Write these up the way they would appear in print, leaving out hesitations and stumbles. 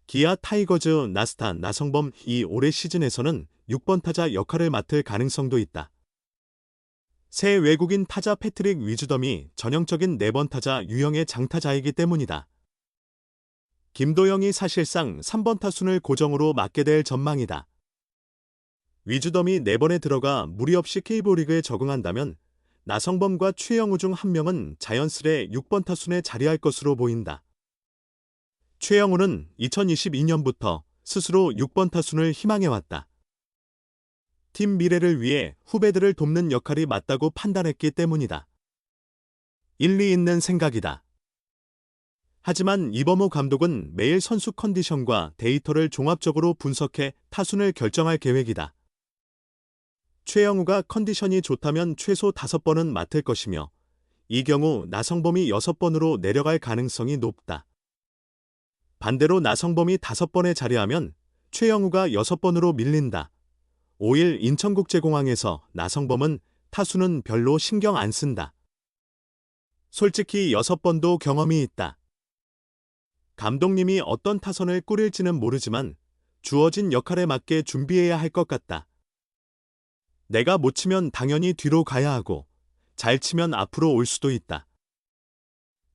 기아 타이거즈 나스타 나성범 이 올해 시즌에서는 6번 타자 역할을 맡을 가능성도 있다. 새 외국인 타자 패트릭 위즈덤이 전형적인 4번 타자 유형의 장타자이기 때문이다. 김도영이 사실상 3번 타순을 고정으로 맡게 될 전망이다. 위즈덤이 4번에 들어가 무리 없이 KBO리그에 적응한다면 나성범과 최영우 중 한 명은 자연스레 6번 타순에 자리할 것으로 보인다. 최영우는 2022년부터 스스로 6번 타순을 희망해왔다. 팀 미래를 위해 후배들을 돕는 역할이 맞다고 판단했기 때문이다. 일리 있는 생각이다. 하지만 이범호 감독은 매일 선수 컨디션과 데이터를 종합적으로 분석해 타순을 결정할 계획이다. 최영우가 컨디션이 좋다면 최소 5번은 맡을 것이며 이 경우 나성범이 6번으로 내려갈 가능성이 높다. 반대로 나성범이 5번에 자리하면 최영우가 6번으로 밀린다. 5일 인천국제공항에서 나성범은 타순은 별로 신경 안 쓴다. 솔직히 6번도 경험이 있다. 감독님이 어떤 타선을 꾸릴지는 모르지만 주어진 역할에 맞게 준비해야 할 것 같다. 내가 못 치면 당연히 뒤로 가야 하고 잘 치면 앞으로 올 수도 있다.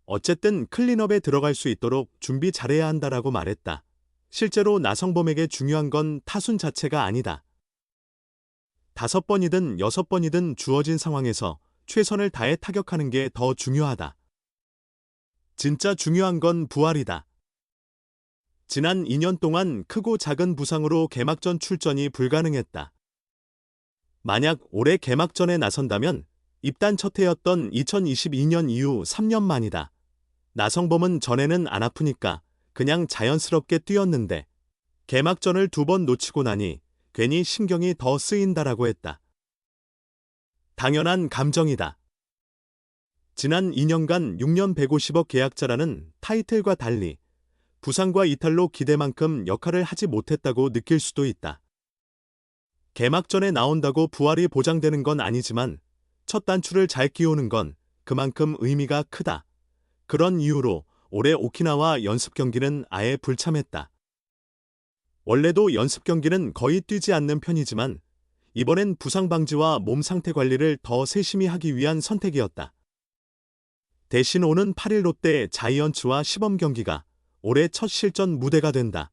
어쨌든 클린업에 들어갈 수 있도록 준비 잘해야 한다라고 말했다. 실제로 나성범에게 중요한 건 타순 자체가 아니다. 5번이든 6번이든 주어진 상황에서 최선을 다해 타격하는 게 더 중요하다. 진짜 중요한 건 부활이다. 지난 2년 동안 크고 작은 부상으로 개막전 출전이 불가능했다. 만약 올해 개막전에 나선다면 입단 첫 해였던 2022년 이후 3년 만이다. 나성범은 전에는 안 아프니까 그냥 자연스럽게 뛰었는데 개막전을 2번 놓치고 나니 괜히 신경이 더 쓰인다라고 했다. 당연한 감정이다. 지난 2년간 6년 150억 계약자라는 타이틀과 달리 부상과 이탈로 기대만큼 역할을 하지 못했다고 느낄 수도 있다. 개막전에 나온다고 부활이 보장되는 건 아니지만 첫 단추를 잘 끼우는 건 그만큼 의미가 크다. 그런 이유로 올해 오키나와 연습 경기는 아예 불참했다. 원래도 연습 경기는 거의 뛰지 않는 편이지만 이번엔 부상 방지와 몸 상태 관리를 더 세심히 하기 위한 선택이었다. 대신 오는 8일 롯데 자이언츠와 시범 경기가 올해 첫 실전 무대가 된다.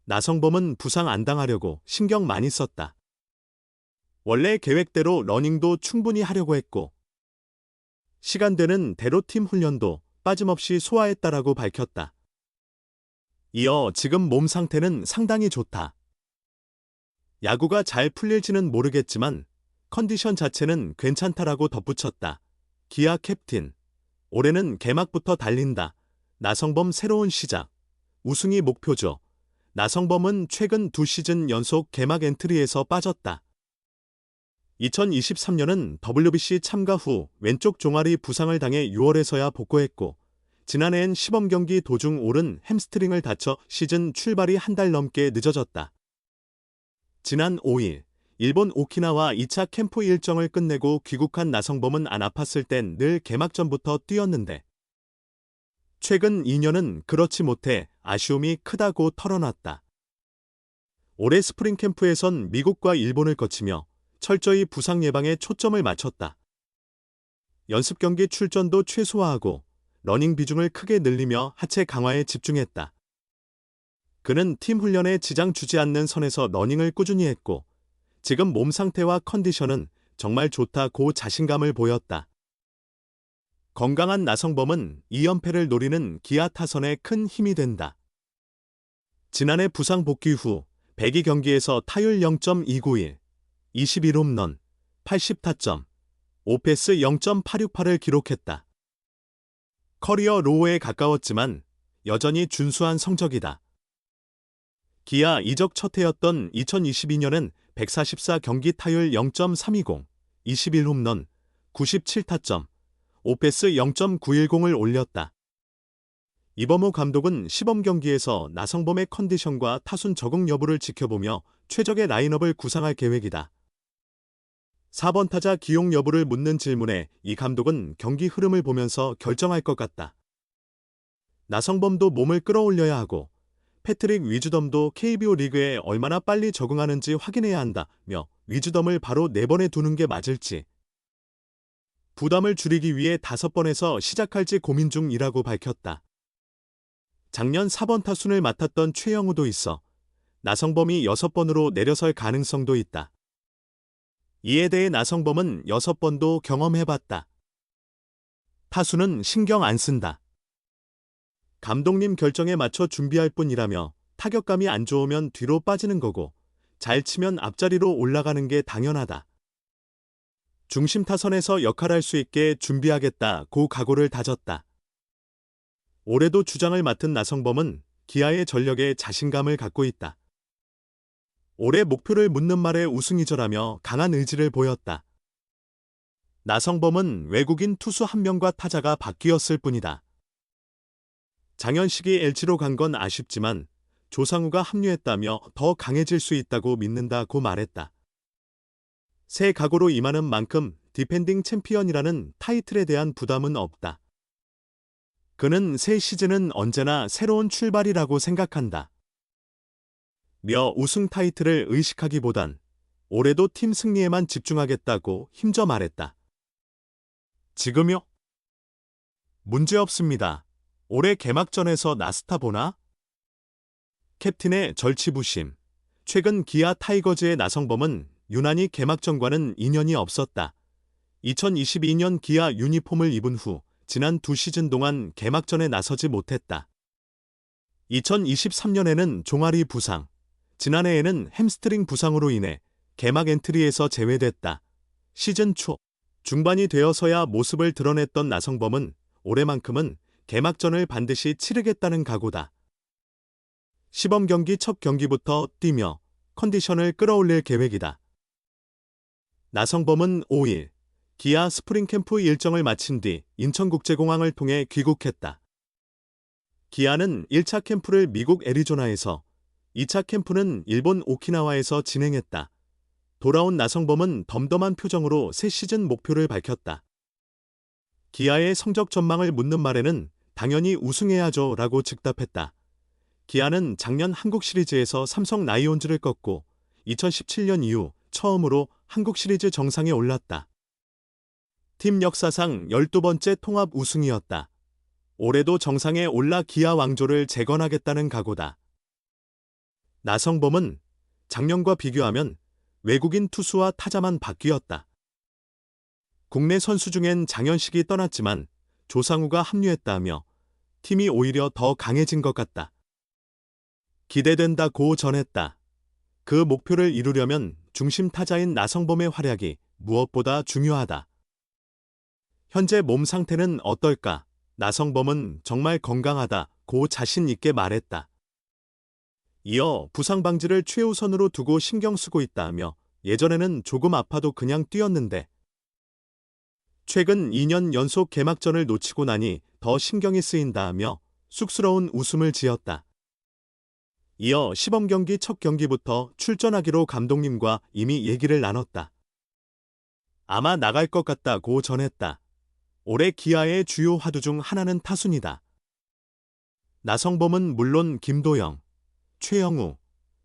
나성범은 부상 안 당하려고 신경 많이 썼다. 원래 계획대로 러닝도 충분히 하려고 했고 시간되는 대로 팀 훈련도 빠짐없이 소화했다라고 밝혔다. 이어 지금 몸 상태는 상당히 좋다. 야구가 잘 풀릴지는 모르겠지만 컨디션 자체는 괜찮다라고 덧붙였다. 기아 캡틴. 올해는 개막부터 달린다. 나성범 새로운 시작. 우승이 목표죠. 나성범은 최근 2시즌 연속 개막 엔트리에서 빠졌다. 2023년은 WBC 참가 후 왼쪽 종아리 부상을 당해 6월에서야 복구했고 지난해엔 시범 경기 도중 오른 햄스트링을 다쳐 시즌 출발이 한 달 넘게 늦어졌다. 지난 5일 일본 오키나와 2차 캠프 일정을 끝내고 귀국한 나성범은 안 아팠을 땐 늘 개막전부터 뛰었는데 최근 2년은 그렇지 못해 아쉬움이 크다고 털어놨다. 올해 스프링 캠프에선 미국과 일본을 거치며 철저히 부상 예방에 초점을 맞췄다. 연습 경기 출전도 최소화하고 러닝 비중을 크게 늘리며 하체 강화에 집중했다. 그는 팀 훈련에 지장 주지 않는 선에서 러닝을 꾸준히 했고 지금 몸 상태와 컨디션은 정말 좋다고 자신감을 보였다. 건강한 나성범은 2연패를 노리는 기아 타선에 큰 힘이 된다. 지난해 부상 복귀 후 102 경기에서 타율 0.291, 21홈런, 80타점, 오패스 0.868을 기록했다. 커리어 로우에 가까웠지만 여전히 준수한 성적이다. 기아 이적 첫 해였던 2022년엔 144 경기 타율 0.320, 21홈런, 97타점, 오패스 0.910을 올렸다. 이범호 감독은 시범 경기에서 나성범의 컨디션과 타순 적응 여부를 지켜보며 최적의 라인업을 구상할 계획이다. 4번 타자 기용 여부를 묻는 질문에 이 감독은 경기 흐름을 보면서 결정할 것 같다. 나성범도 몸을 끌어올려야 하고 패트릭 위즈덤도 KBO 리그에 얼마나 빨리 적응하는지 확인해야 한다며 위즈덤을 바로 4번에 두는 게 맞을지, 부담을 줄이기 위해 5번에서 시작할지 고민 중이라고 밝혔다. 작년 4번 타순을 맡았던 최영우도 있어 나성범이 6번으로 내려설 가능성도 있다. 이에 대해 나성범은 6번도 경험해봤다. 타수는 신경 안 쓴다. 감독님 결정에 맞춰 준비할 뿐이라며 타격감이 안 좋으면 뒤로 빠지는 거고 잘 치면 앞자리로 올라가는 게 당연하다. 중심 타선에서 역할할 수 있게 준비하겠다고 각오를 다졌다. 올해도 주장을 맡은 나성범은 기아의 전력에 자신감을 갖고 있다. 올해 목표를 묻는 말에 우승이죠라며 강한 의지를 보였다. 나성범은 외국인 투수 1명과 타자가 바뀌었을 뿐이다. 장현식이 LG로 간 건 아쉽지만 조상우가 합류했다며 더 강해질 수 있다고 믿는다고 말했다. 새 각오로 임하는 만큼 디펜딩 챔피언이라는 타이틀에 대한 부담은 없다. 그는 새 시즌은 언제나 새로운 출발이라고 생각한다. 며 우승 타이틀을 의식하기보단 올해도 팀 승리에만 집중하겠다고 힘줘 말했다. 지금요? 문제없습니다. 올해 개막전에서 나스타 보나? 캡틴의 절치부심. 최근 기아 타이거즈의 나성범은 유난히 개막전과는 인연이 없었다. 2022년 기아 유니폼을 입은 후 지난 2시즌 동안 개막전에 나서지 못했다. 2023년에는 종아리 부상, 지난해에는 햄스트링 부상으로 인해 개막 엔트리에서 제외됐다. 시즌 초 중반이 되어서야 모습을 드러냈던 나성범은 올해만큼은 개막전을 반드시 치르겠다는 각오다. 시범 경기 첫 경기부터 뛰며 컨디션을 끌어올릴 계획이다. 나성범은 5일 기아 스프링 캠프 일정을 마친 뒤 인천국제공항을 통해 귀국했다. 기아는 1차 캠프를 미국 애리조나에서, 2차 캠프는 일본 오키나와에서 진행했다. 돌아온 나성범은 덤덤한 표정으로 새 시즌 목표를 밝혔다. 기아의 성적 전망을 묻는 말에는 당연히 우승해야죠 라고 즉답했다. 기아는 작년 한국 시리즈에서 삼성 라이온즈를 꺾고 2017년 이후 처음으로 한국 시리즈 정상에 올랐다. 팀 역사상 12번째 통합 우승이었다. 올해도 정상에 올라 기아 왕조를 재건하겠다는 각오다. 나성범은 작년과 비교하면 외국인 투수와 타자만 바뀌었다. 국내 선수 중엔 장현식이 떠났지만 조상우가 합류했다며 팀이 오히려 더 강해진 것 같다. 기대된다고 전했다. 그 목표를 이루려면 중심 타자인 나성범의 활약이 무엇보다 중요하다. 현재 몸 상태는 어떨까? 나성범은 정말 건강하다고 자신 있게 말했다. 이어 부상 방지를 최우선으로 두고 신경 쓰고 있다며 예전에는 조금 아파도 그냥 뛰었는데 최근 2년 연속 개막전을 놓치고 나니 더 신경이 쓰인다며 쑥스러운 웃음을 지었다. 이어 시범 경기 첫 경기부터 출전하기로 감독님과 이미 얘기를 나눴다. 아마 나갈 것 같다고 전했다. 올해 기아의 주요 화두 중 하나는 타순이다. 나성범은 물론 김도영, 최영우,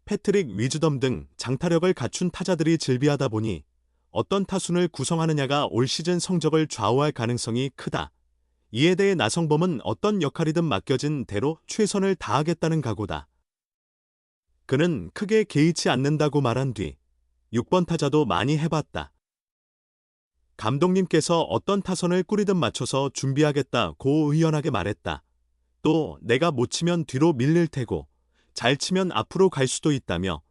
패트릭 위즈덤 등 장타력을 갖춘 타자들이 즐비하다 보니 어떤 타순을 구성하느냐가 올 시즌 성적을 좌우할 가능성이 크다. 이에 대해 나성범은 어떤 역할이든 맡겨진 대로 최선을 다하겠다는 각오다. 그는 크게 개의치 않는다고 말한 뒤 6번 타자도 많이 해봤다. 감독님께서 어떤 타선을 꾸리든 맞춰서 준비하겠다고 의연하게 말했다. 또 내가 못 치면 뒤로 밀릴 테고 잘 치면 앞으로 갈 수도 있다며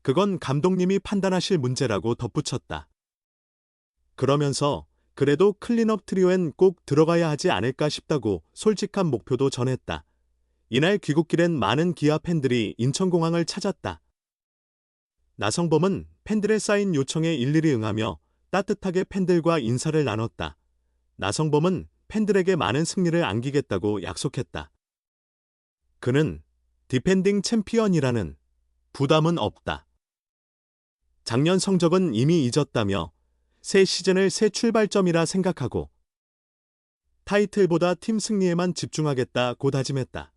그건 감독님이 판단하실 문제라고 덧붙였다. 그러면서 그래도 클린업 트리오엔 꼭 들어가야 하지 않을까 싶다고 솔직한 목표도 전했다. 이날 귀국길엔 많은 기아 팬들이 인천공항을 찾았다. 나성범은 팬들의 사인 요청에 일일이 응하며 따뜻하게 팬들과 인사를 나눴다. 나성범은 팬들에게 많은 승리를 안기겠다고 약속했다. 그는 디펜딩 챔피언이라는 부담은 없다. 작년 성적은 이미 잊었다며 새 시즌을 새 출발점이라 생각하고 타이틀보다 팀 승리에만 집중하겠다고 다짐했다.